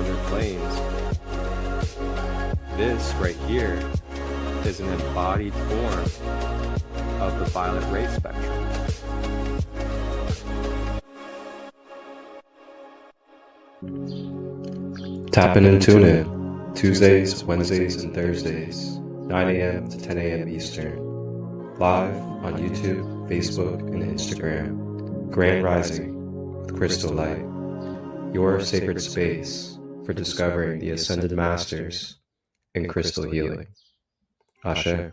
on their planes. This right here is an embodied form of the violet ray spectrum. Tap in and tune in Tuesdays, Wednesdays, and Thursdays, 9 a.m. to 10 a.m. Eastern, live on YouTube, Facebook, and Instagram. Grand Rising with ChristoLight, your sacred space for discovering the Ascended Masters in crystal healing. Ashe.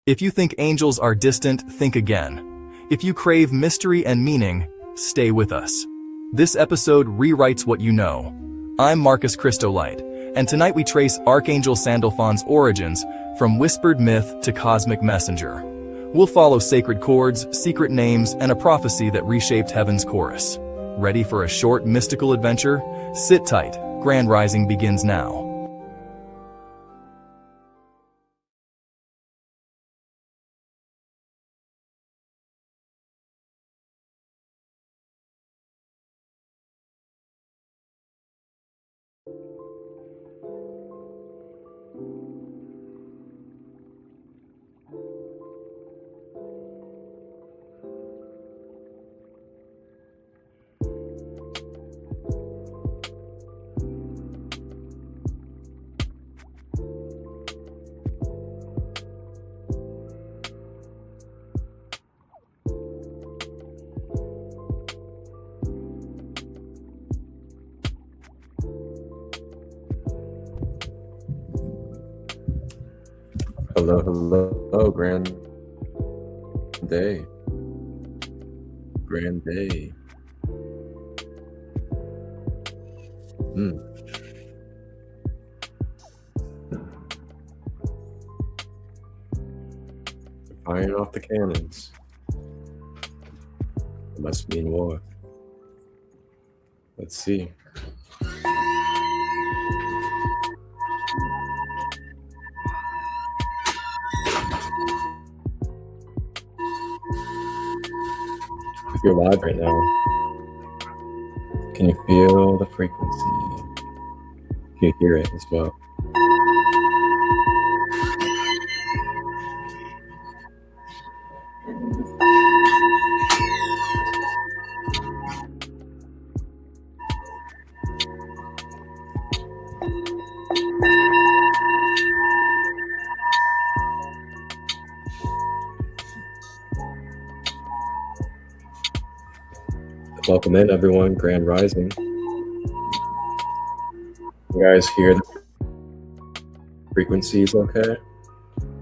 If you think angels are distant, think again. If you crave mystery and meaning, stay with us. This episode rewrites what you know. I'm Marcus ChristoLight, and tonight we trace Archangel Sandalphon's origins from whispered myth to cosmic messenger. We'll follow sacred chords, secret names, and a prophecy that reshaped heaven's chorus. Ready for a short mystical adventure? Sit tight. Grand Rising begins now. Hello, hello, grand day. Grand day. Firing off the cannons. It must mean war. Let's see. If you're live right now, can you feel the frequency? Can you hear it as well? Welcome in, everyone. Grand Rising. You guys hear the frequencies okay?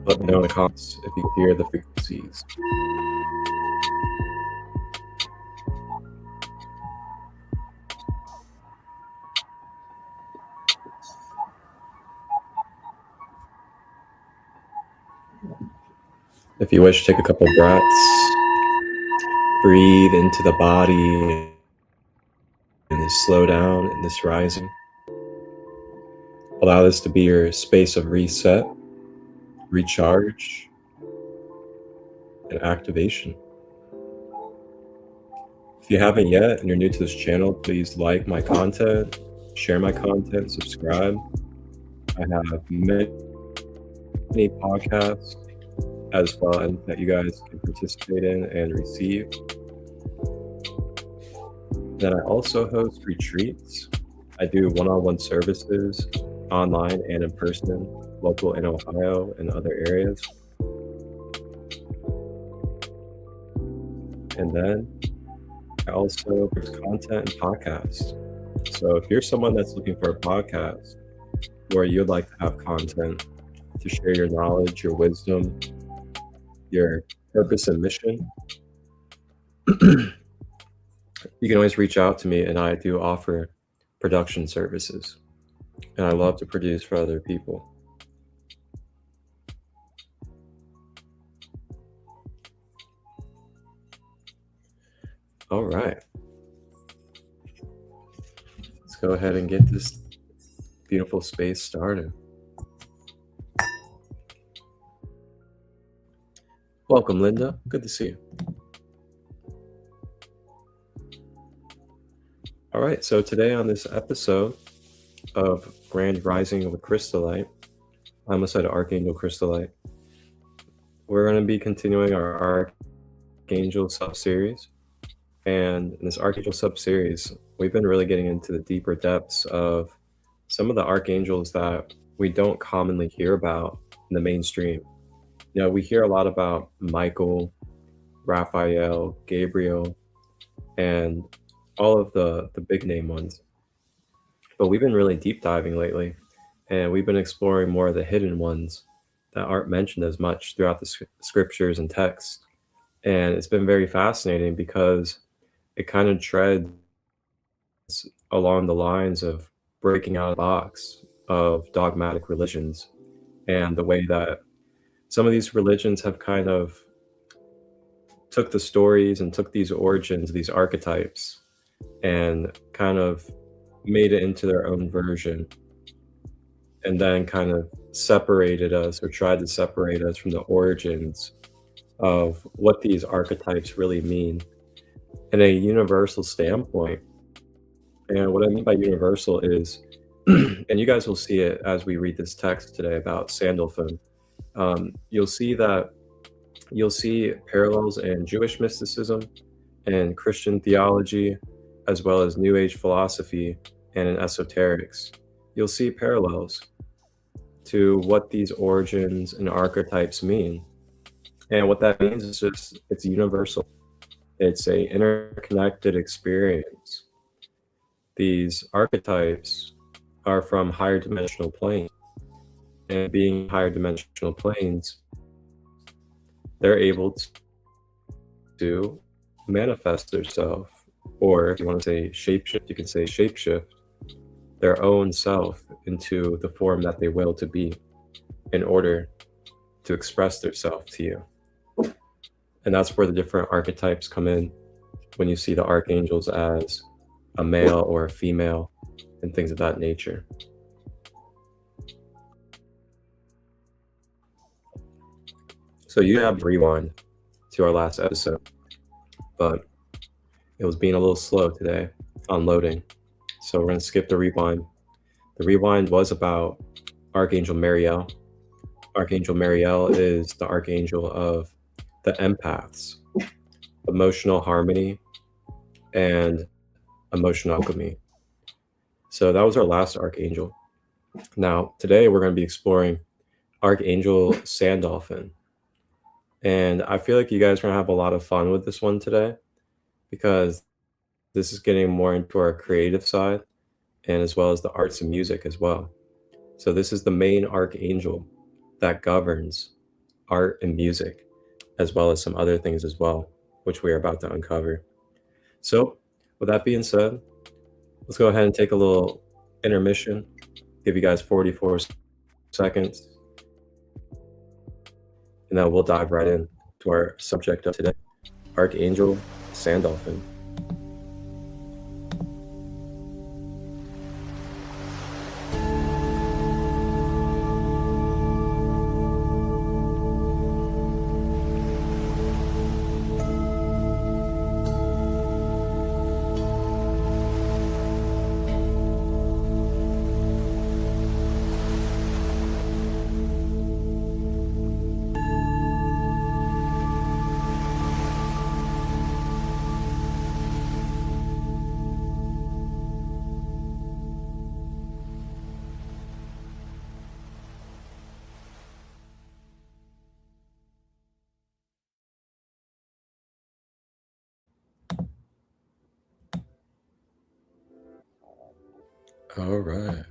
Let me know in the comments if you hear the frequencies. If you wish, take a couple breaths. Breathe into the body and slow down in this rising. Allow this to be your space of reset, recharge, and activation. If you haven't yet and you're new to this channel, please like my content, share my content, subscribe. I have many podcasts as well and that you guys can participate in and receive. Then I also host retreats. I do one-on-one services online and in person, local in Ohio and other areas. And then I also produce content and podcasts. So if you're someone that's looking for a podcast where you'd like to have content to share your knowledge, your wisdom, your purpose and mission, you can always reach out to me, and I do offer production services. And I love to produce for other people. All right. Let's go ahead and get this beautiful space started. Welcome, Linda. Good to see you. All right, so today on this episode of Grand Rising with ChristoLight, I almost said Archangel ChristoLight, we're going to be continuing our Archangel sub-series. And in this Archangel sub-series, we've been really getting into the deeper depths of some of the archangels that we don't commonly hear about in the mainstream. You know, we hear a lot about Michael, Raphael, Gabriel, and all of the big name ones. But we've been really deep diving lately, and we've been exploring more of the hidden ones that aren't mentioned as much throughout the scriptures and texts. And it's been very fascinating because it kind of treads along the lines of breaking out of the box of dogmatic religions and the way that some of these religions have kind of took the stories and took these origins, these archetypes, and kind of made it into their own version, and then kind of separated us or tried to separate us from the origins of what these archetypes really mean in a universal standpoint. And what I mean by universal is, and you guys will see it as we read this text today about Sandalphon, you'll see parallels in Jewish mysticism and Christian theology, as well as New Age philosophy and in esoterics. You'll see parallels to what these origins and archetypes mean. And what that means is just, it's universal. It's a interconnected experience. These archetypes are from higher dimensional planes. And being higher dimensional planes, they're able to manifest themselves, or if you want to say shapeshift, you can say shapeshift their own self into the form that they will to be in order to express their self to you. And that's where the different archetypes come in when you see the archangels as a male or a female and things of that nature. So you have rewind to our last episode, but it was being a little slow today on loading. So we're going to skip the rewind. The rewind was about Archangel Mariel. Archangel Mariel is the archangel of the empaths, emotional harmony, and emotional alchemy. So that was our last archangel. Now, today we're going to be exploring Archangel Sandalphon. And I feel like you guys are going to have a lot of fun with this one today, because this is getting more into our creative side and as well as the arts and music as well. So this is the main archangel that governs art and music, as well as some other things as well, which we are about to uncover. So with that being said, let's go ahead and take a little intermission, give you guys 44 seconds, and then we'll dive right in to our subject of today, Archangel Sandalphon. All right.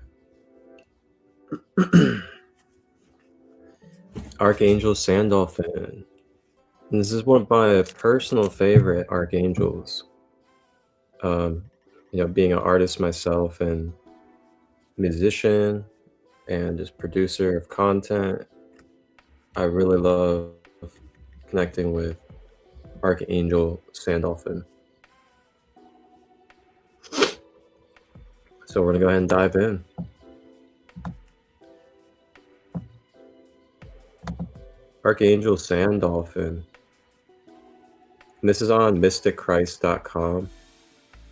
Archangel Sandalphon. And this is one of my personal favorite archangels. Being an artist myself and musician and just producer of content, I really love connecting with Archangel Sandalphon. So we're gonna go ahead and dive in. Archangel Sandalphon. And this is on mysticchrist.com,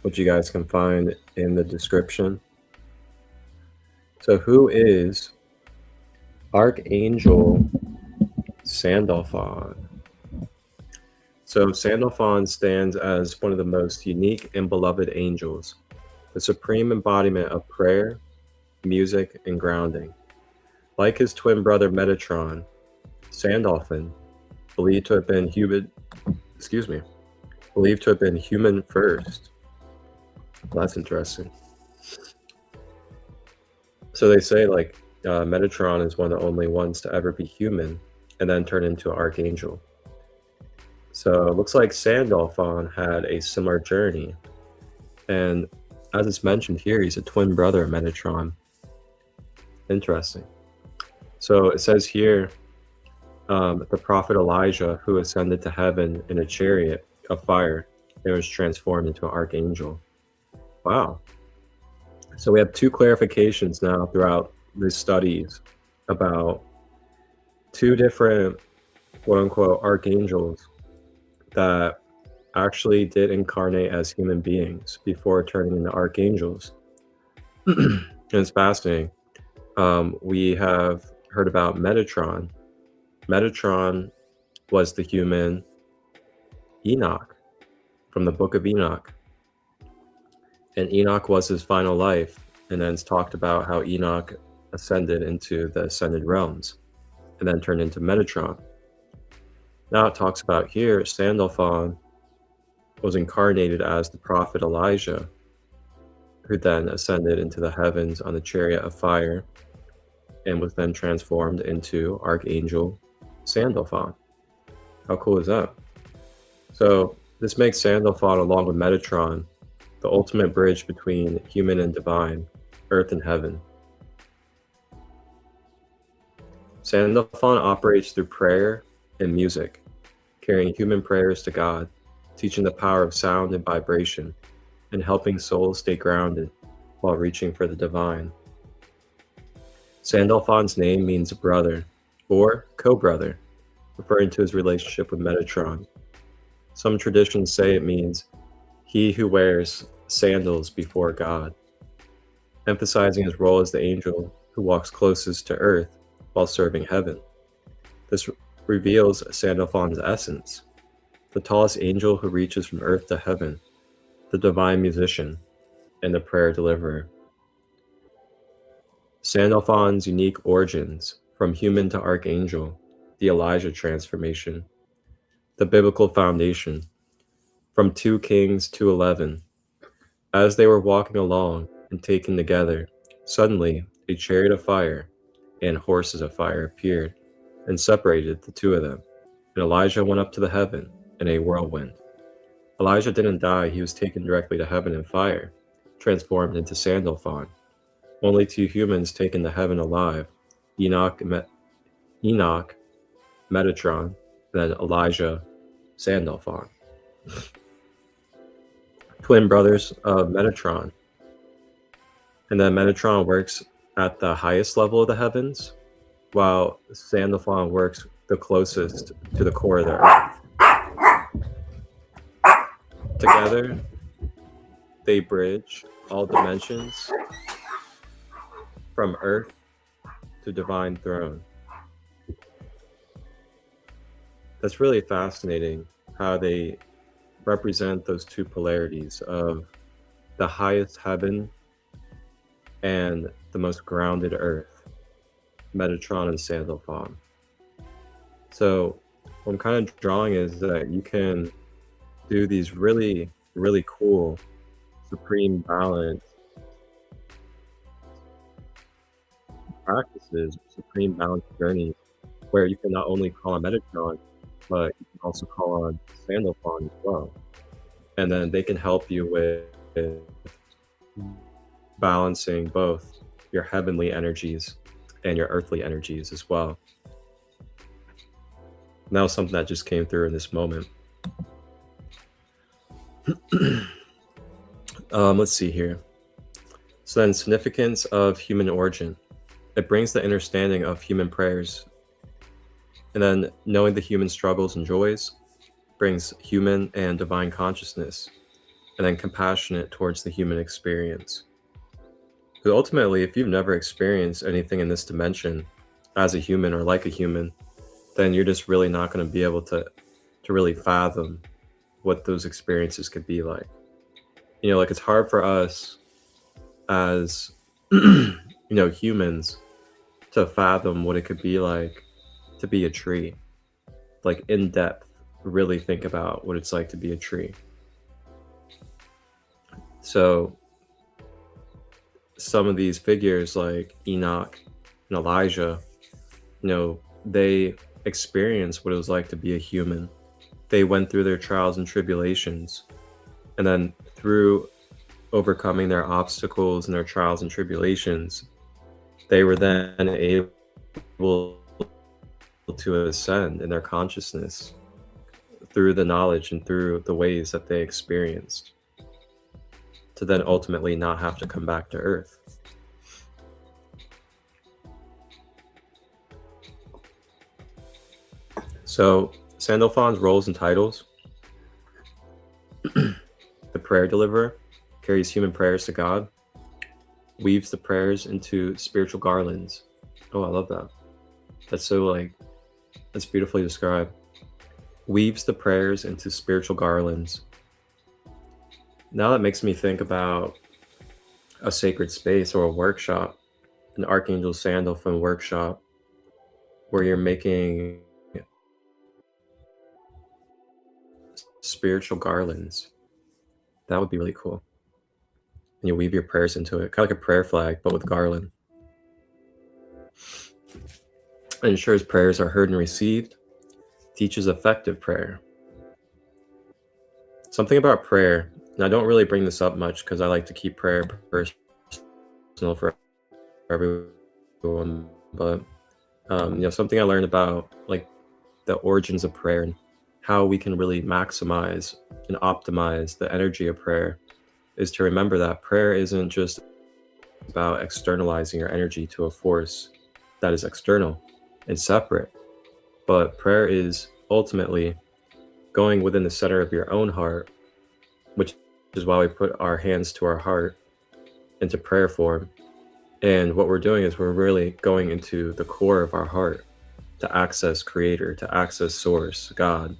which you guys can find in the description. So who is Archangel Sandalphon? So Sandalphon stands as one of the most unique and beloved angels, the supreme embodiment of prayer, music, and grounding. Like his twin brother Metatron, Sandalphon, believed to have been human first. Well, that's interesting. So they say Metatron is one of the only ones to ever be human and then turn into an archangel. So it looks like Sandalphon had a similar journey. And as it's mentioned here, he's a twin brother of Metatron. Interesting. So it says here, the prophet Elijah, who ascended to heaven in a chariot of fire, and was transformed into an archangel. Wow. So we have two clarifications now throughout these studies about two different quote-unquote archangels that actually did incarnate as human beings before turning into archangels. And it's fascinating. We have heard about Metatron. Metatron was the human Enoch from the book of Enoch. And Enoch was his final life. And then it's talked about how Enoch ascended into the ascended realms and then turned into Metatron. Now it talks about here, Sandalphon was incarnated as the prophet Elijah, who then ascended into the heavens on the chariot of fire and was then transformed into Archangel Sandalphon. How cool is that? So this makes Sandalphon, along with Metatron, the ultimate bridge between human and divine, earth and heaven. Sandalphon operates through prayer and music, carrying human prayers to God, teaching the power of sound and vibration, and helping souls stay grounded while reaching for the divine. Sandalphon's name means brother, or co-brother, referring to his relationship with Metatron. Some traditions say it means he who wears sandals before God, emphasizing his role as the angel who walks closest to earth while serving heaven. This reveals Sandalphon's essence, the tallest angel who reaches from earth to heaven, the divine musician, and the prayer deliverer. Sandalphon's unique origins, from human to archangel, the Elijah transformation, the biblical foundation, from 2 Kings 2:11. As they were walking along and taken together, suddenly a chariot of fire and horses of fire appeared and separated the two of them. And Elijah went up to the heaven in a whirlwind. Elijah didn't die, he was taken directly to heaven in fire, transformed into Sandalphon. Only 2 humans taken to heaven alive, Enoch, Metatron, then Elijah, Sandalphon. Twin brothers of Metatron. And then Metatron works at the highest level of the heavens, while Sandalphon works the closest to the core of the earth. Together, they bridge all dimensions from earth to divine throne. That's really fascinating how they represent those two polarities of the highest heaven and the most grounded earth, Metatron and Sandalphon. So what I'm kind of drawing is that you can do these really, really cool supreme balance practices, supreme balance journeys, where you can not only call on Metatron, but you can also call on Sandalphon as well. And then they can help you with balancing both your heavenly energies and your earthly energies as well. And that was something that just came through in this moment. Let's see here. So then, significance of human origin. It brings the understanding of human prayers And then knowing the human struggles and joys brings human and divine consciousness, and then compassionate towards the human experience. Because ultimately, if you've never experienced anything in this dimension as a human or like a human, then you're just really not going to be able to really fathom what those experiences could be like. Like it's hard for us as humans to fathom what it could be like to be a tree, like in depth, really think about what it's like to be a tree. So some of these figures like Enoch and Elijah, they experienced what it was like to be a human. They went through their trials and tribulations, and then through overcoming their obstacles and their trials and tribulations, they were then able to ascend in their consciousness through the knowledge and through the ways that they experienced, to then ultimately not have to come back to Earth. So Sandalphon's roles and titles: the prayer deliverer, carries human prayers to God, weaves the prayers into spiritual garlands. Oh, I love that. That's beautifully described. Weaves the prayers into spiritual garlands. Now that makes me think about a sacred space or a workshop, an Archangel Sandalphon workshop, where you're making spiritual garlands. That would be really cool. And you weave your prayers into it, kind of like a prayer flag, but with garland. It ensures prayers are heard and received, teaches effective prayer. Something about prayer, and I don't really bring this up much because I like to keep prayer personal for everyone, but something I learned about like the origins of prayer and how we can really maximize and optimize the energy of prayer is to remember that prayer isn't just about externalizing your energy to a force that is external and separate, but prayer is ultimately going within the center of your own heart, which is why we put our hands to our heart into prayer form. And what we're doing is we're really going into the core of our heart to access Creator, to access Source, God.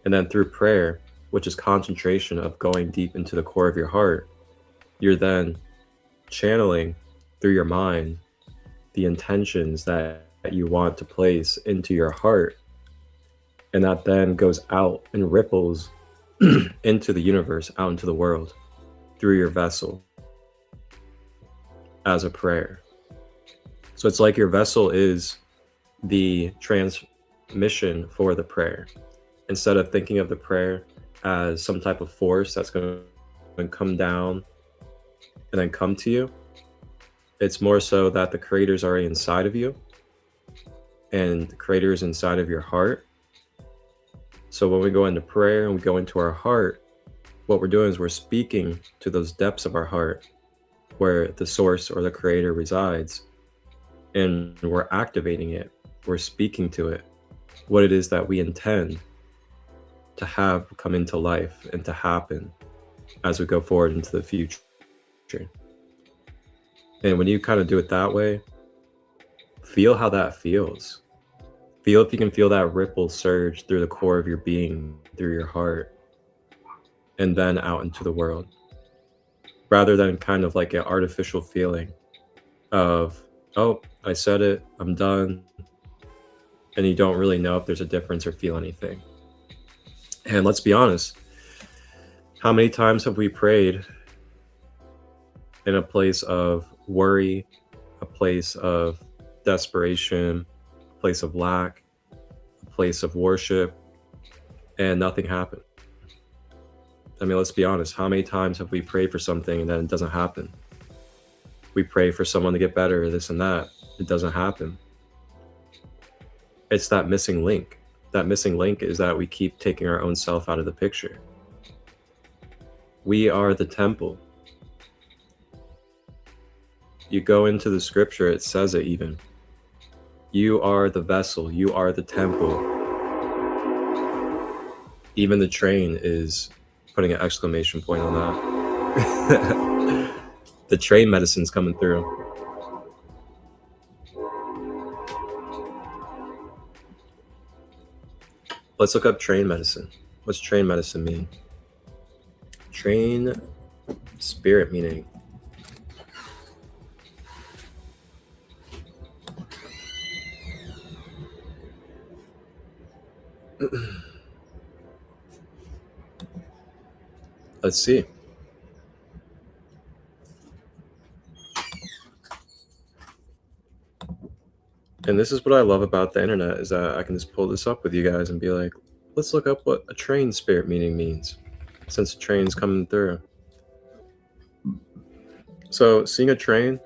And then through prayer, which is concentration of going deep into the core of your heart, you're then channeling through your mind the intentions that you want to place into your heart. And that then goes out and ripples into the universe, out into the world, through your vessel as a prayer. So it's like your vessel is the transmission for the prayer. Instead of thinking of the prayer as some type of force that's going to come down and then come to you, it's more so that the Creator is already inside of you, and the Creator is inside of your heart. So when we go into prayer and we go into our heart, what we're doing is we're speaking to those depths of our heart where the Source or the Creator resides, and we're activating it. We're speaking to it, what it is that we intend to have come into life and to happen as we go forward into the future. And when you kind of do it that way, feel how that feels. Feel if you can feel that ripple surge through the core of your being, through your heart, and then out into the world. Rather than kind of like an artificial feeling of, oh, I said it, I'm done. And you don't really know if there's a difference or feel anything. And let's be honest, how many times have we prayed in a place of worry, a place of desperation, a place of lack, a place of worship, and nothing happened? I mean, let's be honest, how many times have we prayed for something and then it doesn't happen? We pray for someone to get better, this and that, it doesn't happen. It's that missing link. That missing link is that we keep taking our own self out of the picture. We are the temple. You go into the scripture, it says it even. You are the vessel. You are the temple. Even the train is putting an exclamation point on that. The train medicine's coming through. Let's look up train medicine. What's train medicine mean? Train spirit meaning. Let's see. And this is what I love about the internet, is that I can just pull this up with you guys and be like, let's look up what a train spirit meaning means, since the train's coming through. So seeing a train,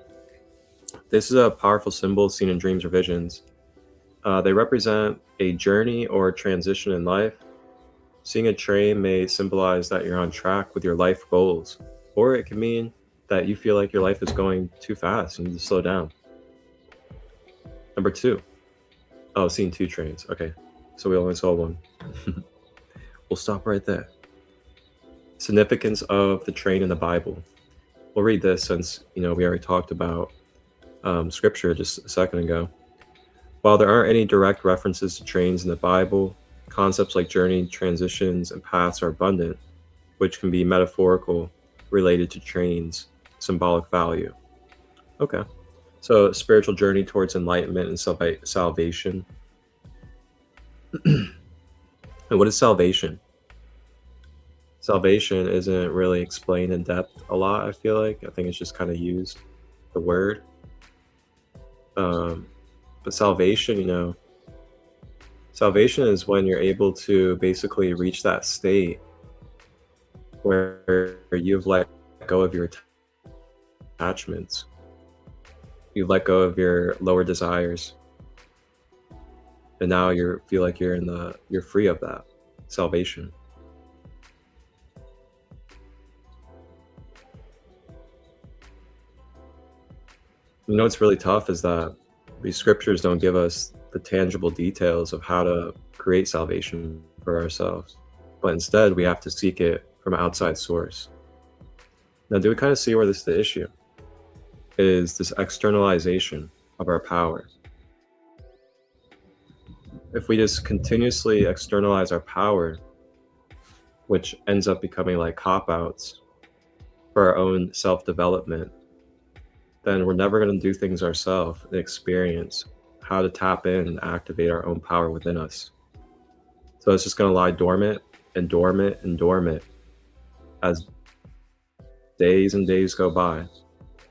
this is a powerful symbol seen in dreams or visions. They represent a journey or a transition in life. Seeing a train may symbolize that you're on track with your life goals, or it can mean that you feel like your life is going too fast and you need to slow down. Number 2. Oh, seeing 2 trains. Okay, so we only saw one. We'll stop right there. Significance of the train in the Bible. We'll read this since, we already talked about scripture just a second ago. While there aren't any direct references to trains in the Bible, concepts like journey, transitions, and paths are abundant, which can be metaphorical related to trains' symbolic value. Okay. So, spiritual journey towards enlightenment and salvation. And what is salvation? Salvation isn't really explained in depth a lot, I feel like. I think it's just kind of used, the word. But salvation, salvation is when you're able to basically reach that state where you've let go of your attachments. You let go of your lower desires, and now you feel like you're free of that. Salvation. What's really tough is that these scriptures don't give us the tangible details of how to create salvation for ourselves, but instead we have to seek it from an outside source. Now, do we kind of see where this is the issue? Is this externalization of our power. If we just continuously externalize our power, which ends up becoming like cop-outs for our own self-development, then we're never going to do things ourselves and experience how to tap in and activate our own power within us. So it's just going to lie dormant and dormant and dormant as days and days go by,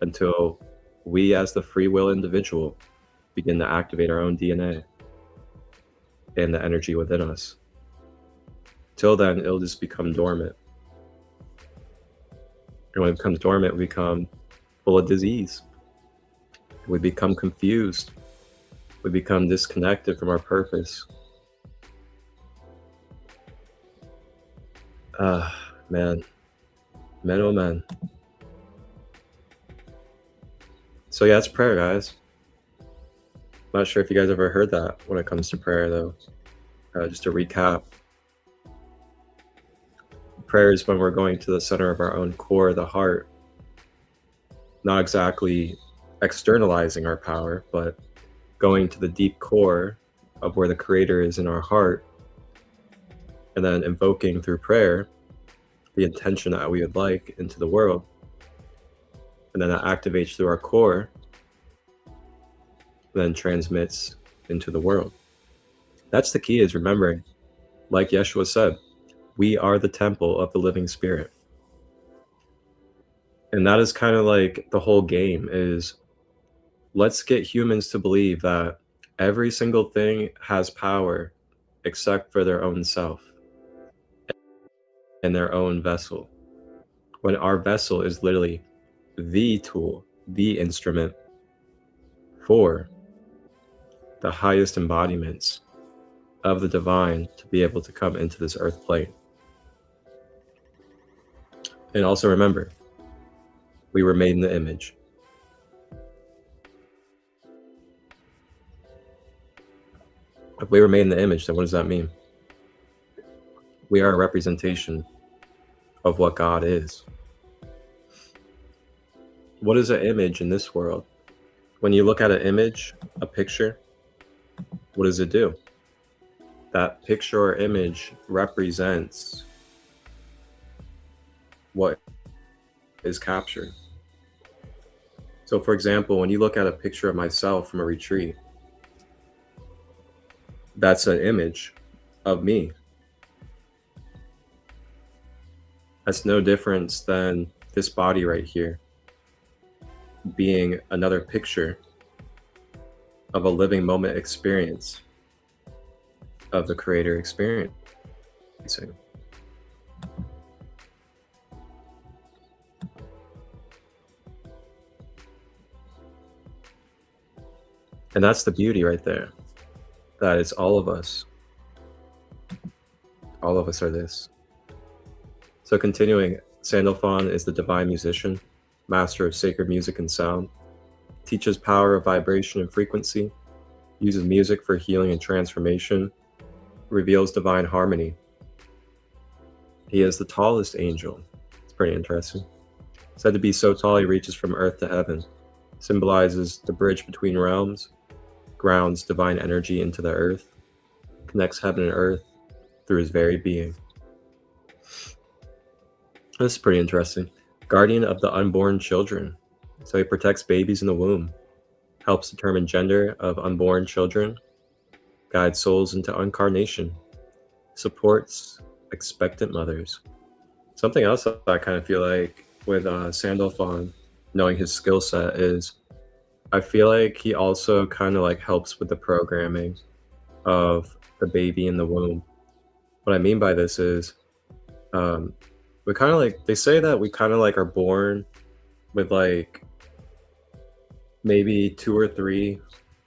until we as the free will individual begin to activate our own DNA and the energy within us. Till then, it'll just become dormant. And when it becomes dormant, we become full of disease. We become confused. We become disconnected from our purpose. Man. Men, oh man. So yeah, it's prayer, guys. Not sure if you guys ever heard that when it comes to prayer, though. Just to recap, prayer is when we're going to the center of our own core, the heart. Not exactly externalizing our power, but going to the deep core of where the Creator is in our heart, and then invoking through prayer the intention that we would like into the world. And then that activates through our core, then transmits into the world. That's the key, is remembering, like Yeshua said, we are the temple of the living spirit. And that is kind of like the whole game, is let's get humans to believe that every single thing has power except for their own self and their own vessel. When our vessel is literally the tool, the instrument for the highest embodiments of the divine to be able to come into this earth plane. And also remember, we were made in the image. If we were made in the image, then what does that mean? We are a representation of what God is. What is an image in this world? When you look at an image, a picture, what does it do? That picture or image represents what is captured. So for example, when you look at a picture of myself from a retreat, that's an image of me. That's no difference than this body right here being another picture of a living moment experience of the creator experiencing. And that's the beauty right there, that it's all of us. All of us are this. So continuing, Sandalphon is the divine musician, master of sacred music and sound, teaches power of vibration and frequency, uses music for healing and transformation, reveals divine harmony. He is the tallest angel. It's pretty interesting. Said to be so tall he reaches from earth to heaven, symbolizes the bridge between realms, grounds divine energy into the earth, connects heaven and earth through his very being. This is pretty interesting. Guardian of the unborn children. So he protects babies in the womb, helps determine gender of unborn children, guides souls into incarnation, supports expectant mothers. Something else that I kind of feel like with Sandalphon, knowing his skill set, is I feel like he also kind of like helps with the programming of the baby in the womb. What I mean by this is we kind of like, they say that we kind of like are born with like maybe 2 or 3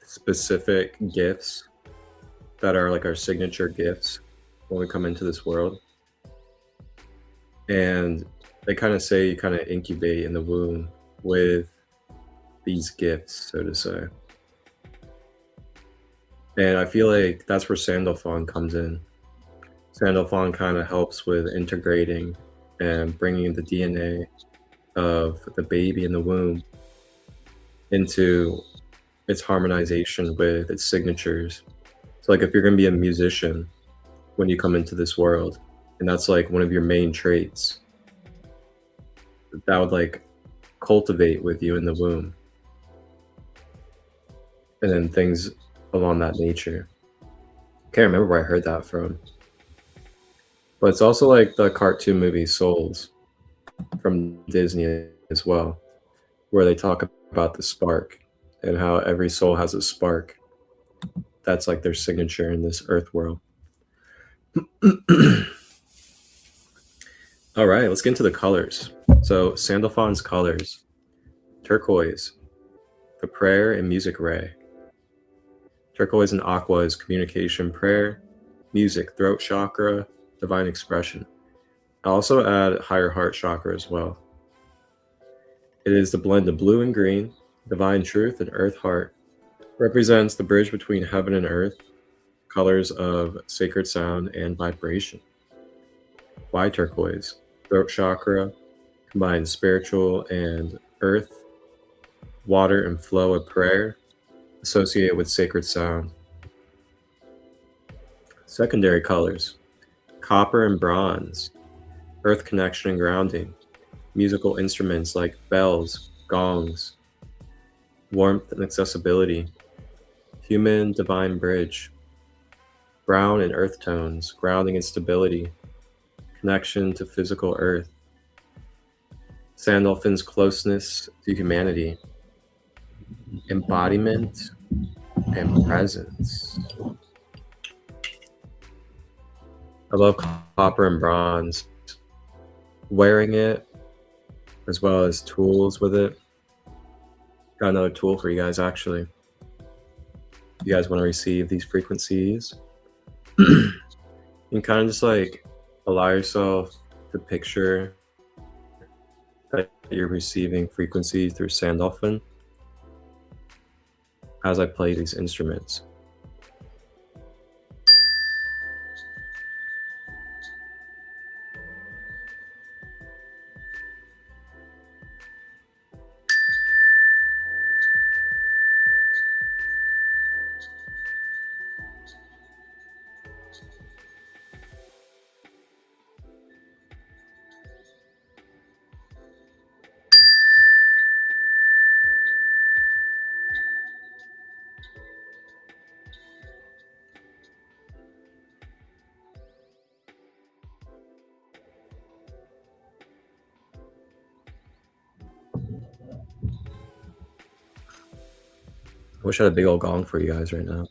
specific gifts that are like our signature gifts when we come into this world. And they kind of say you kind of incubate in the womb with these gifts, so to say. And I feel like that's where Sandalphon comes in. Sandalphon kind of helps with integrating and bringing the DNA of the baby in the womb into its harmonization with its signatures. So like if you're going to be a musician when you come into this world, and that's like one of your main traits, that would like cultivate with you in the womb. And then things along that nature. Can't remember where I heard that from. But it's also like the cartoon movie Souls from Disney as well, where they talk about the spark and how every soul has a spark. That's like their signature in this earth world. All right, let's get into the colors. So Sandalphon's colors: turquoise, the prayer and music ray. Turquoise and aqua is communication, prayer, music, throat chakra, divine expression. I also add higher heart chakra as well. It is the blend of blue and green, divine truth, and earth heart. Represents the bridge between heaven and earth, colors of sacred sound and vibration. Why turquoise? Throat chakra combines spiritual and earth, water and flow of prayer, associated with sacred sound. Secondary colors: copper and bronze, earth connection and grounding, musical instruments like bells, gongs, warmth and accessibility, human divine bridge, brown and earth tones, grounding and stability, connection to physical earth, Sandalphon's closeness to humanity, embodiment and presence. I love copper and bronze. Wearing it, as well as tools with it. Got another tool for you guys, actually. If you guys want to receive these frequencies, you can kind of just like allow yourself to picture that you're receiving frequencies through Sandalphon as I play these instruments. wish I had a big old gong for you guys right now.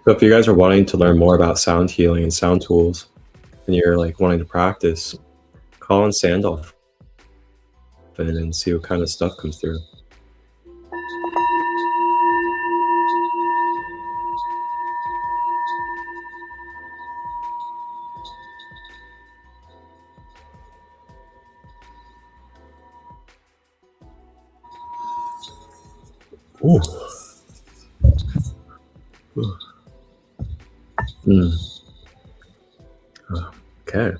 So if you guys are wanting to learn more about sound healing and sound tools, and you're like wanting to practice, call on Sandalphon and see what kind of stuff comes through. Ooh. Ooh. Okay.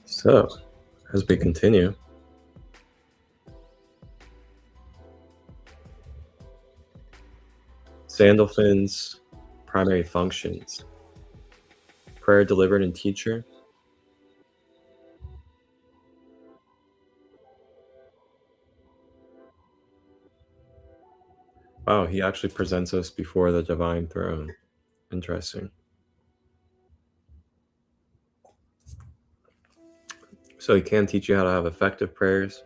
So, as we continue, Sandalphon's primary functions: prayer delivered and teacher, wow, he actually presents us before the divine throne. Interesting. So he can teach you how to have effective prayers.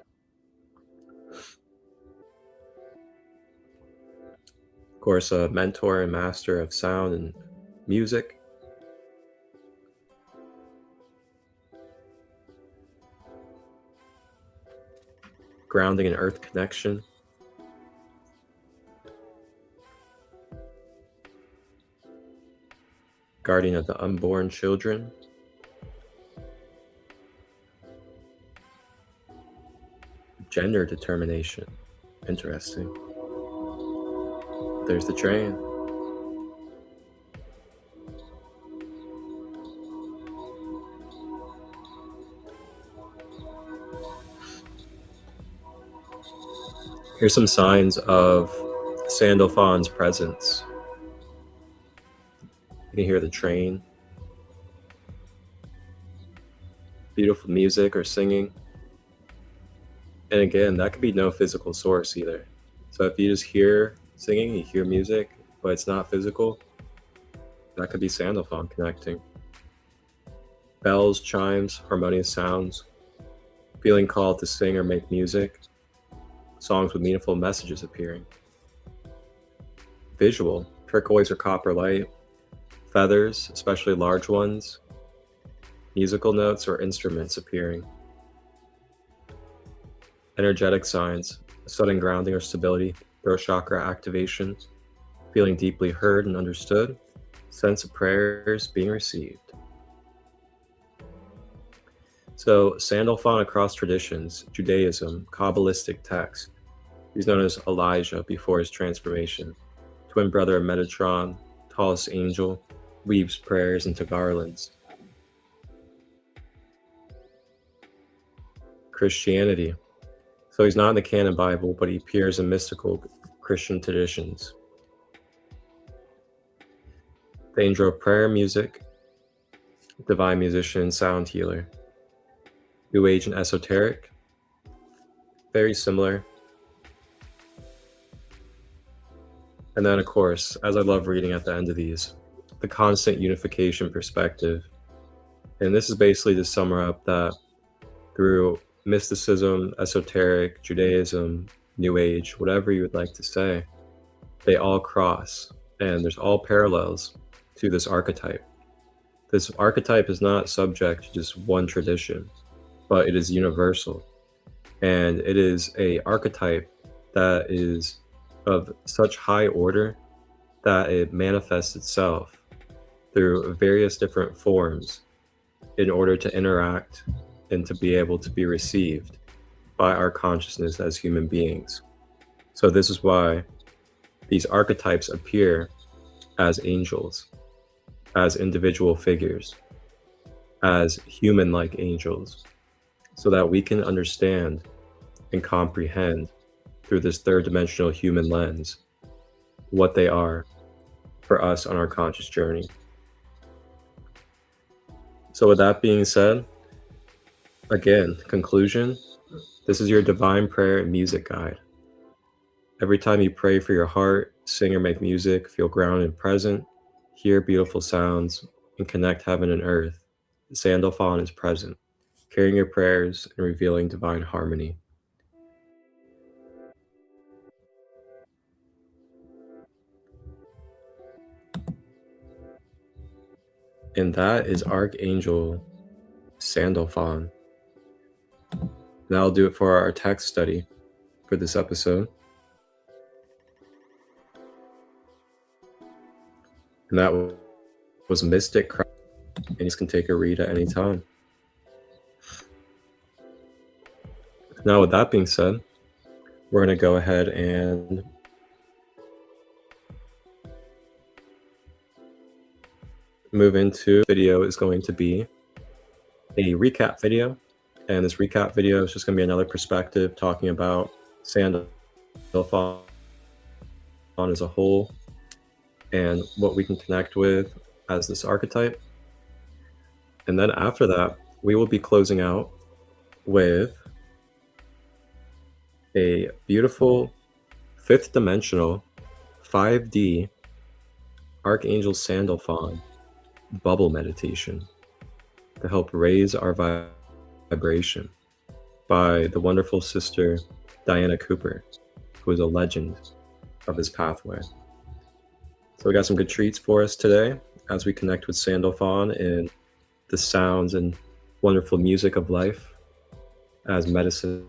Of course, a mentor and master of sound and music. Grounding and earth connection. Guardian of the unborn children. Gender determination. Interesting. There's the train. Here's some signs of Sandalphon's presence. You can hear the train. Beautiful music or singing. And again, that could be no physical source either. So if you just hear singing, you hear music, but it's not physical, that could be Sandalphon connecting. Bells, chimes, harmonious sounds, feeling called to sing or make music, songs with meaningful messages appearing. Visual, turquoise or copper light, feathers, especially large ones, musical notes or instruments appearing. Energetic signs, sudden grounding or stability, throat chakra activation, feeling deeply heard and understood, sense of prayers being received. So Sandalphon across traditions, Judaism, Kabbalistic text. He's known as Elijah before his transformation. Twin brother of Metatron, tallest angel, weaves prayers into garlands. Christianity. So he's not in the canon Bible, but he appears in mystical Christian traditions. The angel of prayer music, divine musician, sound healer. New Age and esoteric, very similar. And then, of course, as I love reading at the end of these, the constant unification perspective. And this is basically to sum up that through mysticism, esoteric, Judaism, New Age, whatever you would like to say, they all cross, and there's all parallels to this archetype. This archetype is not subject to just one tradition, but it is universal. And it is an archetype that is of such high order that it manifests itself through various different forms in order to interact and to be able to be received by our consciousness as human beings. So this is why these archetypes appear as angels, as individual figures, as human-like angels, so that we can understand and comprehend through this third-dimensional human lens what they are for us on our conscious journey. So with that being said, again, conclusion, This is your divine prayer and music guide. Every time you pray for your heart, sing or make music, feel grounded and present, hear beautiful sounds, and connect heaven and earth, the Sandalphon is present, carrying your prayers and revealing divine harmony. And that is Archangel Sandalphon. That'll do it for our text study for this episode. And that was Mystic Christ. And you can take a read at any time. Now, with that being said, we're going to go ahead and move into video is going to be a recap video. And this recap video is just going to be another perspective talking about Sandalphon as a whole and what we can connect with as this archetype. And then after that, we will be closing out with a beautiful 5th dimensional 5D Archangel Sandalphon bubble meditation to help raise our vibration by the wonderful sister Diana Cooper, who is a legend of this pathway. So we got some good treats for us today as we connect with Sandalphon and the sounds and wonderful music of life as medicine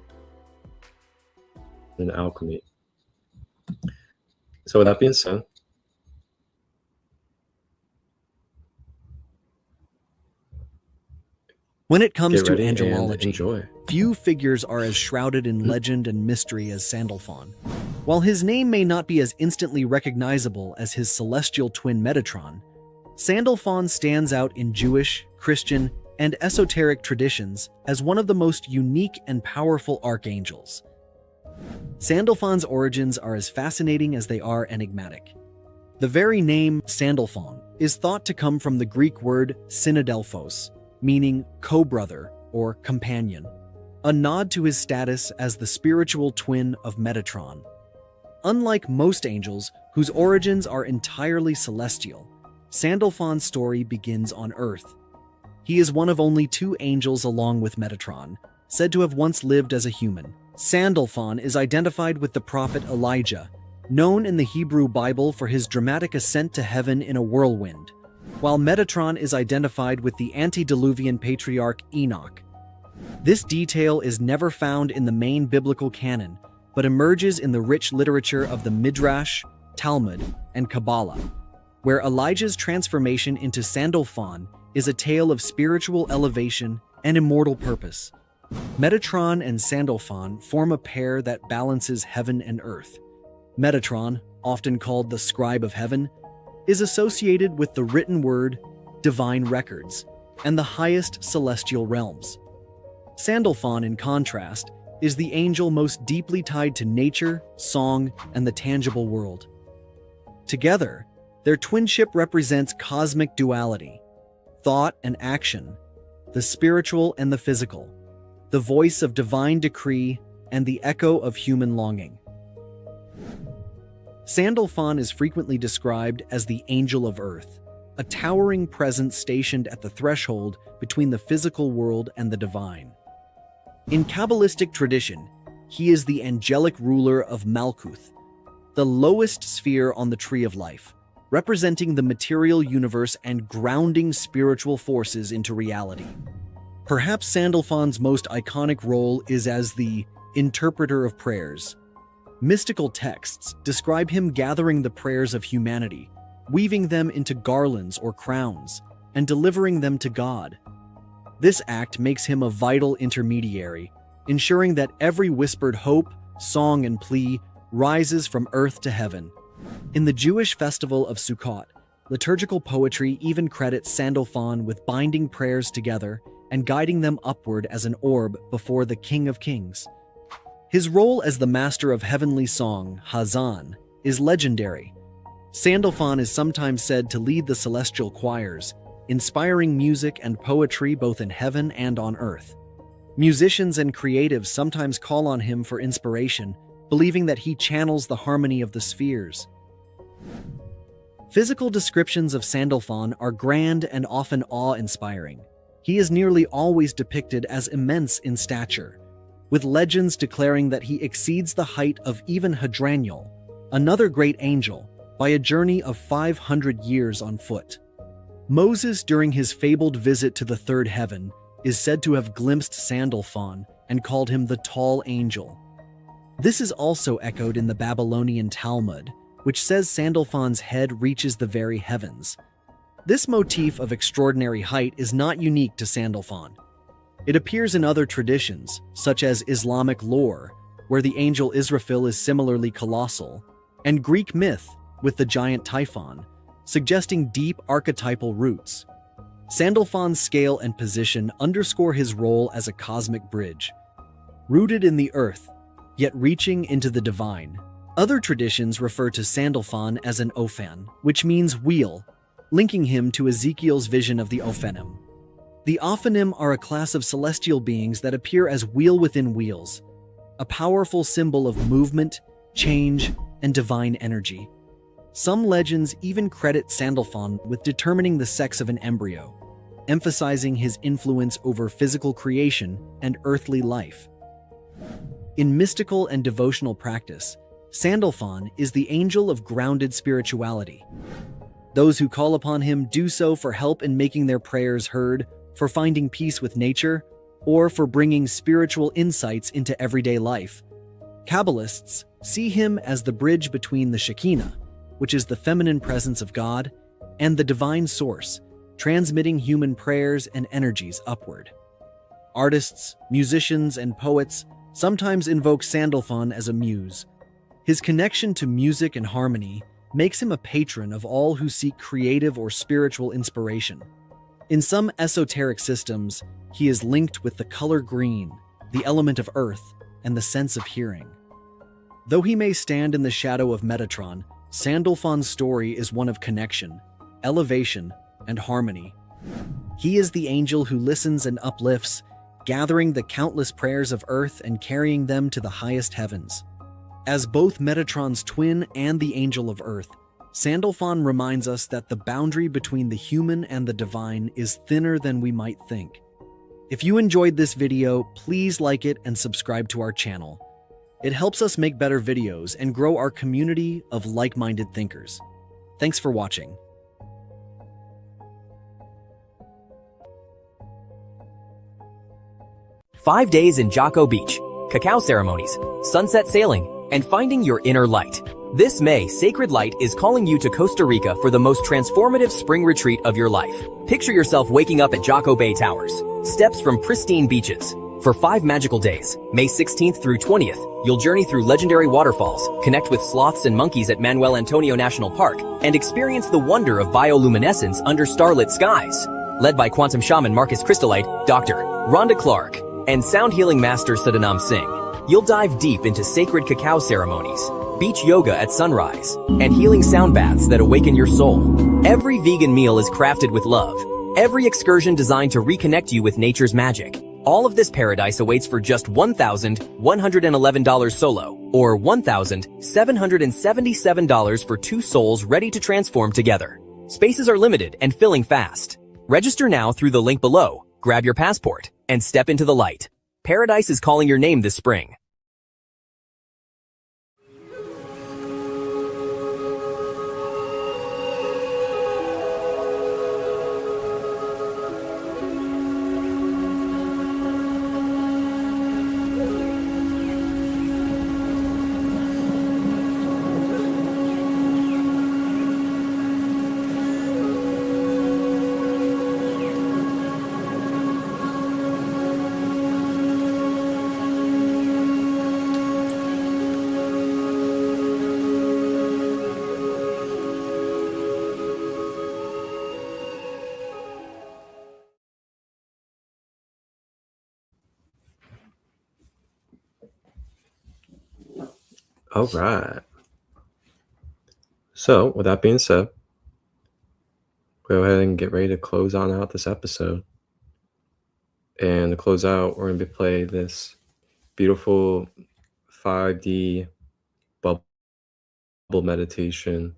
and alchemy. So with that being said, when it comes get to ready and angelology, enjoy. few figures are as shrouded in legend and mystery as Sandalphon. While his name may not be as instantly recognizable as his celestial twin Metatron, Sandalphon stands out in Jewish, Christian, and esoteric traditions as one of the most unique and powerful archangels. Sandalphon's origins are as fascinating as they are enigmatic. The very name Sandalphon is thought to come from the Greek word synadelphos, meaning co-brother or companion, a nod to his status as the spiritual twin of Metatron. Unlike most angels, whose origins are entirely celestial, Sandalphon's story begins on Earth. He is one of only 2 angels along with Metatron, said to have once lived as a human. Sandalphon is identified with the prophet Elijah, known in the Hebrew Bible for his dramatic ascent to heaven in a whirlwind, while Metatron is identified with the antediluvian patriarch Enoch. This detail is never found in the main biblical canon, but emerges in the rich literature of the Midrash, Talmud, and Kabbalah, where Elijah's transformation into Sandalphon is a tale of spiritual elevation and immortal purpose. Metatron and Sandalphon form a pair that balances heaven and earth. Metatron, often called the scribe of heaven, is associated with the written word, divine records, and the highest celestial realms. Sandalphon, in contrast, is the angel most deeply tied to nature, song, and the tangible world. Together, their twinship represents cosmic duality, thought and action, the spiritual and the physical, the voice of divine decree and the echo of human longing. Sandalphon is frequently described as the angel of earth, a towering presence stationed at the threshold between the physical world and the divine. In Kabbalistic tradition, he is the angelic ruler of Malkuth, the lowest sphere on the tree of life, representing the material universe and grounding spiritual forces into reality. Perhaps Sandalphon's most iconic role is as the interpreter of prayers. Mystical texts describe him gathering the prayers of humanity, weaving them into garlands or crowns, and delivering them to God. This act makes him a vital intermediary, ensuring that every whispered hope, song, and plea rises from earth to heaven. In the Jewish festival of Sukkot, liturgical poetry even credits Sandalphon with binding prayers together and guiding them upward as an orb before the King of Kings. His role as the master of heavenly song, Hazan, is legendary. Sandalphon is sometimes said to lead the celestial choirs, inspiring music and poetry both in heaven and on earth. Musicians and creatives sometimes call on him for inspiration, believing that he channels the harmony of the spheres. Physical descriptions of Sandalphon are grand and often awe-inspiring. He is nearly always depicted as immense in stature, with legends declaring that he exceeds the height of even Hadraniel, another great angel, by a journey of 500 years on foot. Moses, during his fabled visit to the third heaven, is said to have glimpsed Sandalphon and called him the tall angel. This is also echoed in the Babylonian Talmud, which says Sandalphon's head reaches the very heavens. This motif of extraordinary height is not unique to Sandalphon. It appears in other traditions, such as Islamic lore, where the angel Israfil is similarly colossal, and Greek myth, with the giant Typhon, suggesting deep archetypal roots. Sandalphon's scale and position underscore his role as a cosmic bridge, rooted in the earth, yet reaching into the divine. Other traditions refer to Sandalphon as an Ophan, which means wheel, linking him to Ezekiel's vision of the Ophanim. The Ophanim are a class of celestial beings that appear as wheel within wheels, a powerful symbol of movement, change, and divine energy. Some legends even credit Sandalphon with determining the sex of an embryo, emphasizing his influence over physical creation and earthly life. In mystical and devotional practice, Sandalphon is the angel of grounded spirituality. Those who call upon him do so for help in making their prayers heard, for finding peace with nature, or for bringing spiritual insights into everyday life. Kabbalists see him as the bridge between the Shekinah, which is the feminine presence of God, and the divine source, transmitting human prayers and energies upward. Artists, musicians, and poets sometimes invoke Sandalphon as a muse. His connection to music and harmony makes him a patron of all who seek creative or spiritual inspiration. In some esoteric systems, he is linked with the color green, the element of earth, and the sense of hearing. Though he may stand in the shadow of Metatron, Sandalphon's story is one of connection, elevation, and harmony. He is the angel who listens and uplifts, gathering the countless prayers of earth and carrying them to the highest heavens. As both Metatron's twin and the angel of earth, Sandalphon reminds us that the boundary between the human and the divine is thinner than we might think. If you enjoyed this video, please like it and subscribe to our channel. It helps us make better videos and grow our community of like-minded thinkers. Thanks for watching. Five days in Jocko Beach, cacao ceremonies, sunset sailing, and finding your inner light. This May, ChristoLight is calling you to Costa Rica for the most transformative spring retreat of your life. Picture yourself waking up at Jocko Bay Towers, steps from pristine beaches. For 5 magical days, May 16th through 20th, you'll journey through legendary waterfalls, connect with sloths and monkeys at Manuel Antonio National Park, and experience the wonder of bioluminescence under starlit skies. Led by quantum shaman Marcus ChristoLight, Dr. Rhonda Clark, and sound healing master Sadanam Singh, you'll dive deep into sacred cacao ceremonies, beach yoga at sunrise, and healing sound baths that awaken your soul. Every vegan meal is crafted with love. Every excursion designed to reconnect you with nature's magic. All of this paradise awaits for just $1,111 solo, or $1,777 for 2 souls ready to transform together. Spaces are limited and filling fast. Register now through the link below, grab your passport, and step into the light. Paradise is calling your name this spring. All right. So, with that being said, go ahead and get ready to close on out this episode. And to close out, we're going to play this beautiful 5D bubble meditation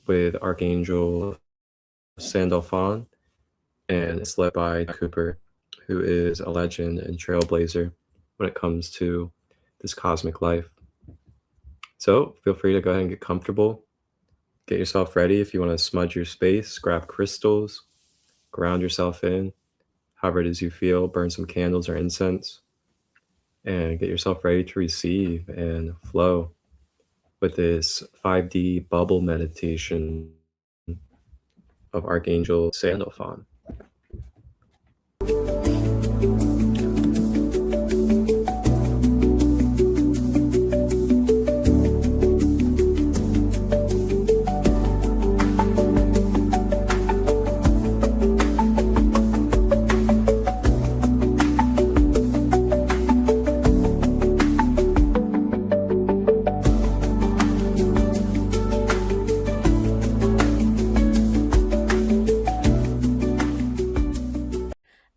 with Archangel Sandalphon, and it's led by Cooper, who is a legend and trailblazer when it comes to this cosmic life. So feel free to go ahead and get comfortable. Get yourself ready. If you want to smudge your space, grab crystals, ground yourself in, however it is you feel, burn some candles or incense, and get yourself ready to receive and flow with this 5D bubble meditation of Archangel Sandalphon.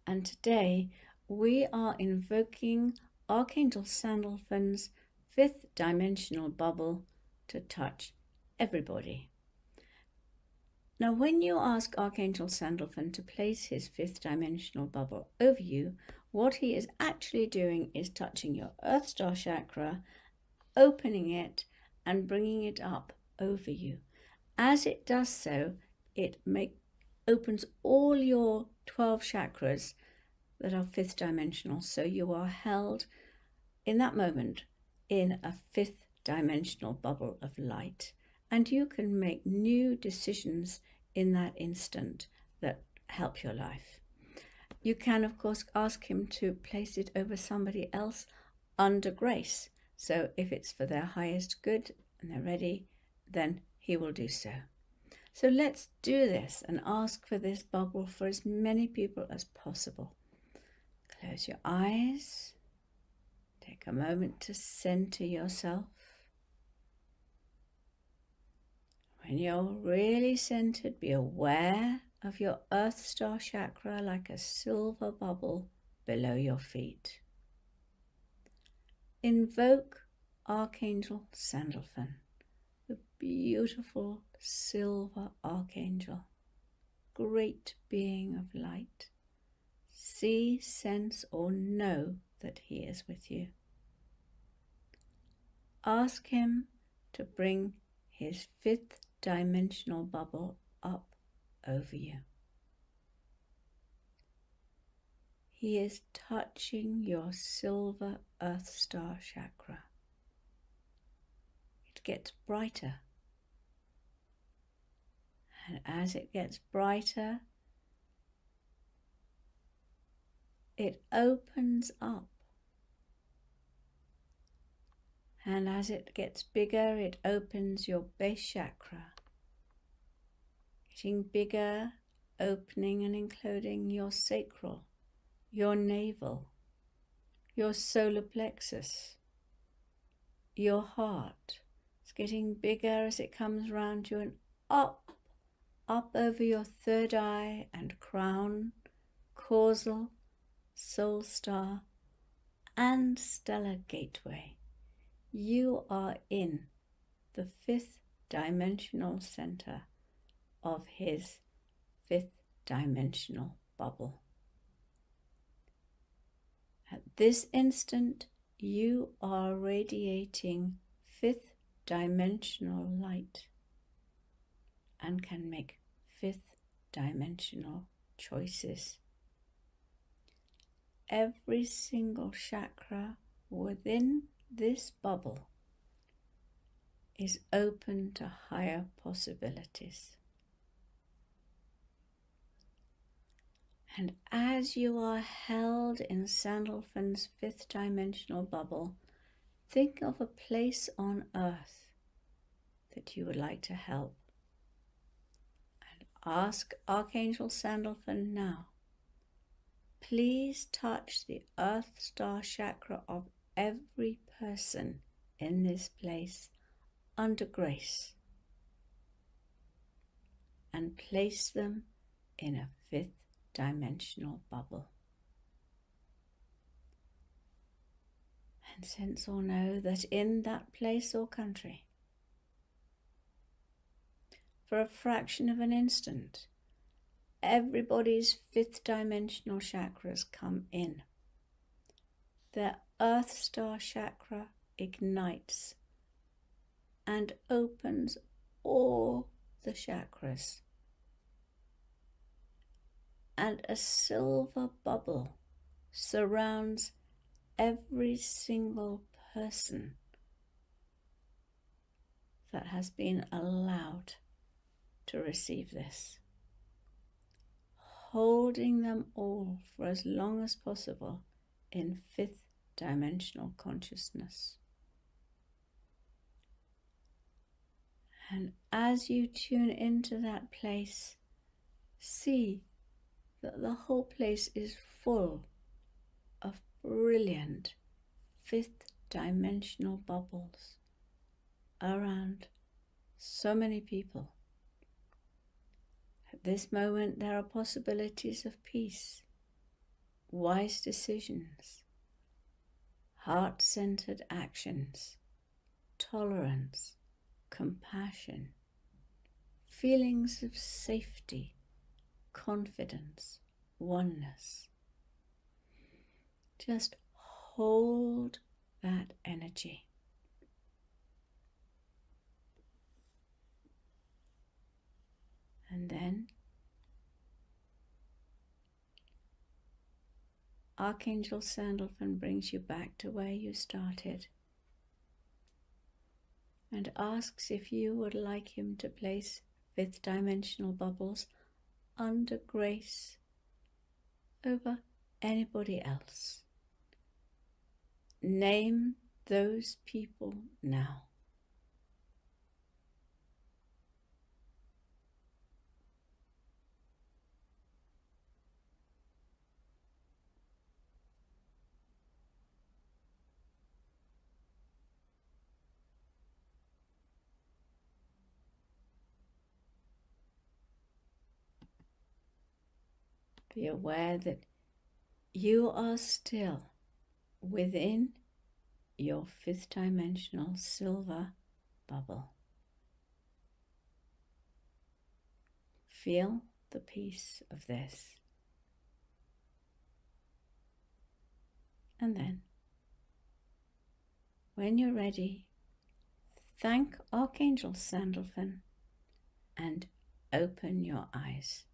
And today we are invoking Archangel Sandalphon's fifth dimensional bubble to touch everybody. Now, when you ask Archangel Sandalphon to place his fifth dimensional bubble over you, what he is actually doing is touching your Earth Star chakra, opening it and bringing it up over you. As it does so, it opens all your 12 chakras that are fifth dimensional. So you are held in that moment in a fifth dimensional bubble of light. And you can make new decisions in that instant that help your life. You can, of course, ask him to place it over somebody else under grace. So if it's for their highest good and they're ready, then he will do so. So let's do this and ask for this bubble for as many people as possible. Close your eyes. Take a moment to center yourself. When you're really centered, be aware of your Earth Star chakra like a silver bubble below your feet. Invoke Archangel Sandalphon, the beautiful silver archangel, great being of light. See, sense, or know that he is with you. Ask him to bring his fifth dimensional bubble up over you. He is touching your silver Earth Star chakra. It gets brighter. And as it gets brighter, it opens up. And as it gets bigger, it opens your base chakra. Getting bigger, opening and including your sacral, your navel, your solar plexus, your heart. It's getting bigger as it comes around you and up over your third eye and crown, causal, soul star, and stellar gateway. You are in the fifth dimensional center of his fifth dimensional bubble. At this instant, you are radiating fifth dimensional light and can make fifth dimensional choices. Every single chakra within this bubble is open to higher possibilities. And as you are held in Sandalphon's fifth dimensional bubble, think of a place on earth that you would like to help. And ask Archangel Sandalphon now, please touch the Earth Star chakra of every person in this place under grace and place them in a fifth dimensional bubble. And sense or know that in that place or country, for a fraction of an instant, everybody's fifth dimensional chakras come in. Their Earth Star chakra ignites and opens all the chakras, and a silver bubble surrounds every single person that has been allowed to receive this, holding them all for as long as possible in fifth dimensional consciousness. And as you tune into that place, see that the whole place is full of brilliant fifth dimensional bubbles around so many people. At this moment, there are possibilities of peace, wise decisions, heart-centered actions, tolerance, compassion, feelings of safety, confidence, oneness. Just hold that energy. And then Archangel Sandalphon brings you back to where you started and asks if you would like him to place fifth dimensional bubbles under grace over anybody else. Name those people now. Be aware that you are still within your fifth dimensional silver bubble. Feel the peace of this. And then, when you're ready, thank Archangel Sandalphon and open your eyes.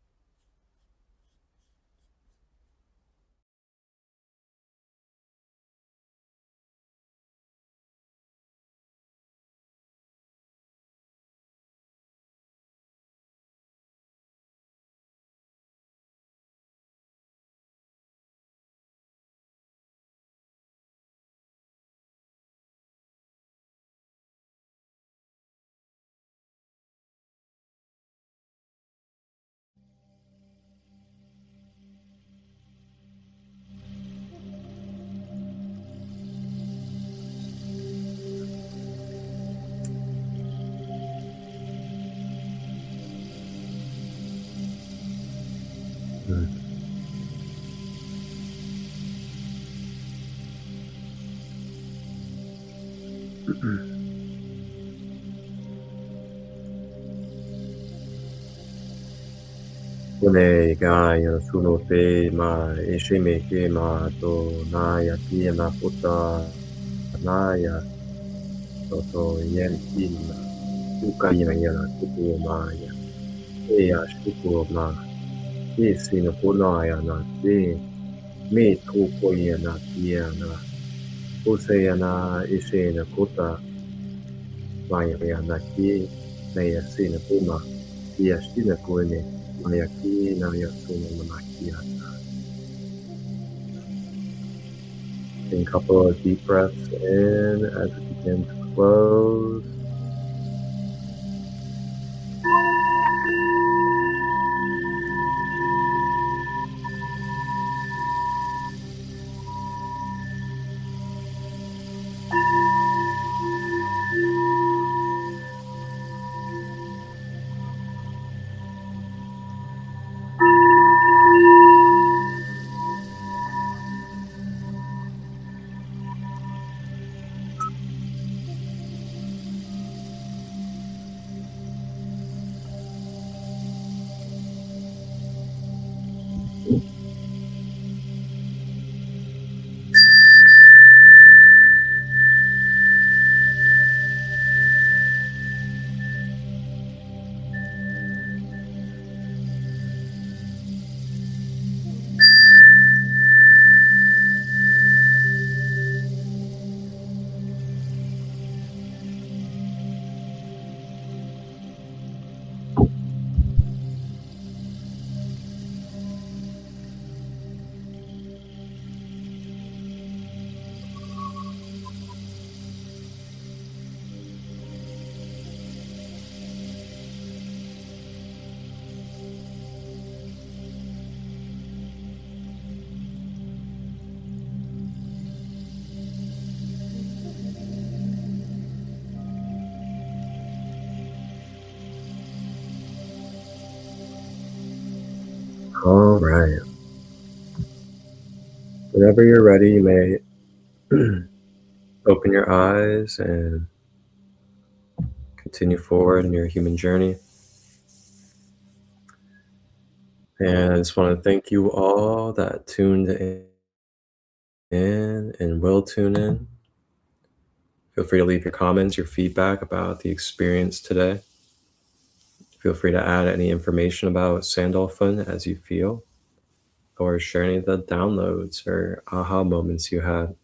Kune gaya suno te ma eshime ke ma to naya kia na puta naya toto yen in uka ina yana kuku maya eya shuku ma e sino punaya na te me tuko yana kia na use yana eshe na kuta maya yana ki na ya sino puma iya shina kuene maya ki na ya suno na kia. Take a couple of deep breaths in as we begin to close. All right. Whenever you're ready, you may open your eyes and continue forward in your human journey. And I just want to thank you all that tuned in and will tune in. Feel free to leave your comments, your feedback about the experience today. Feel free to add any information about Sandalphon as you feel, or share any of the downloads or aha moments you had.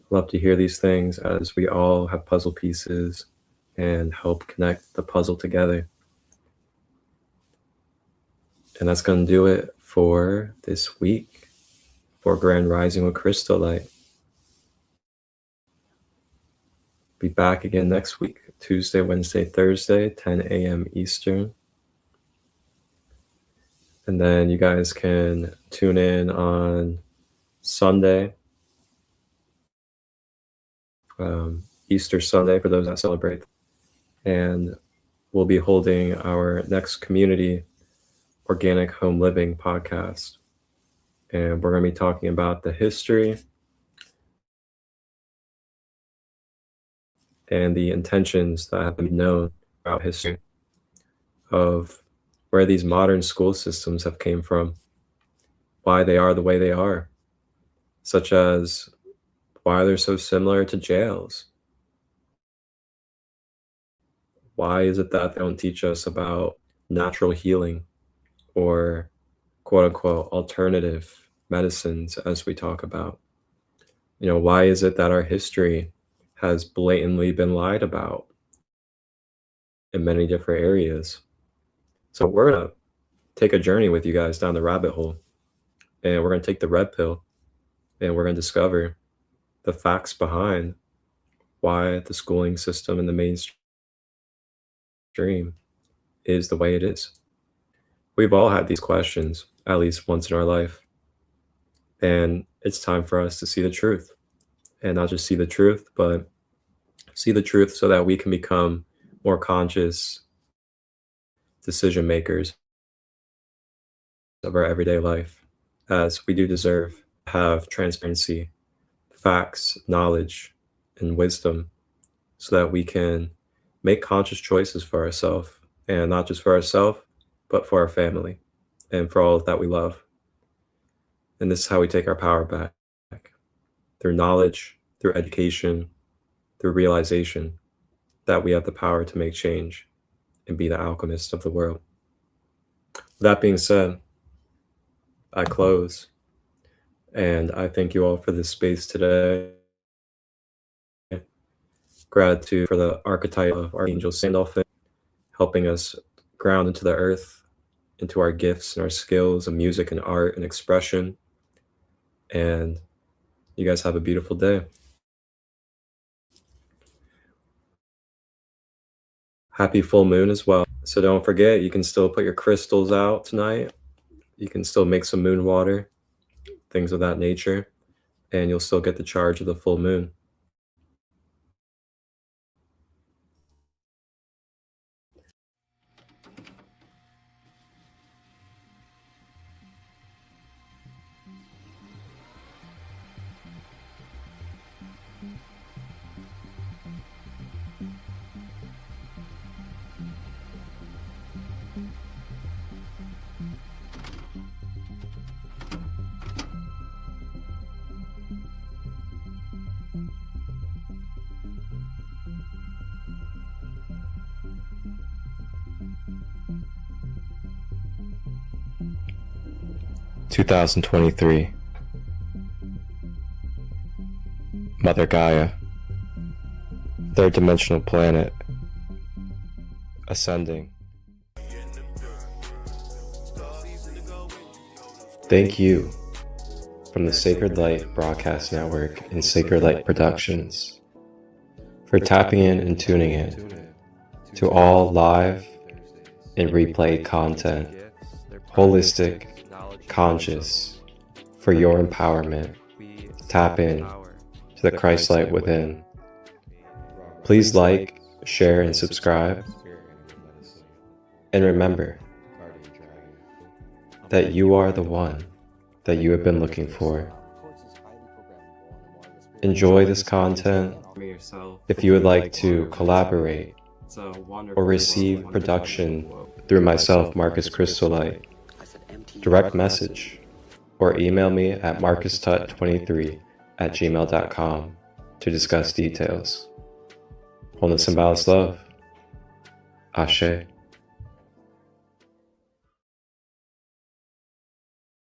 Love to hear these things as we all have puzzle pieces and help connect the puzzle together. And that's going to do it for this week for Grand Rising with ChristoLight. Be back again next week, Tuesday, Wednesday, Thursday, 10 a.m. Eastern. And then you guys can tune in on Sunday, Easter Sunday, for those that celebrate. And we'll be holding our next community organic home living podcast. And we're going to be talking about the history and the intentions that have been known throughout history of where these modern school systems have came from, why they are the way they are, such as why they're so similar to jails. Why is it that they don't teach us about natural healing or quote unquote alternative medicines as we talk about? You know, why is it that our history has blatantly been lied about in many different areas? So we're going to take a journey with you guys down the rabbit hole, and we're going to take the red pill, and we're going to discover the facts behind why the schooling system in the mainstream is the way it is. We've all had these questions at least once in our life, and it's time for us to see the truth. And not just see the truth, but see the truth so that we can become more conscious decision makers of our everyday life, as we do deserve to have transparency, facts, knowledge, and wisdom, so that we can make conscious choices for ourselves, and not just for ourselves, but for our family and for all that we love. And this is how we take our power back, through knowledge, through education, through realization that we have the power to make change and be the alchemist of the world. With that being said, I close, and I thank you all for this space today. Gratitude for the archetype of Archangel Sandalphon, helping us ground into the earth, into our gifts and our skills of music and art and expression. And you guys have a beautiful day. Happy full moon as well. So don't forget, you can still put your crystals out tonight. You can still make some moon water, things of that nature, and you'll still get the charge of the full moon. (2023) Mother Gaia, third dimensional planet, ascending. Thank you from the Sacred Light Broadcast Network and Sacred Light Productions for tapping in and tuning in to all live and replay content, holistic, conscious, for your empowerment. Tap in to the Christ light within. Please like, share, and subscribe. And remember, that you are the one that you have been looking for. Enjoy this content. If you would like to collaborate or receive production through myself, Marcus ChristoLight, direct message or email me at marcustut23@gmail.com to discuss details. Wholeness and balanced love. Ashe.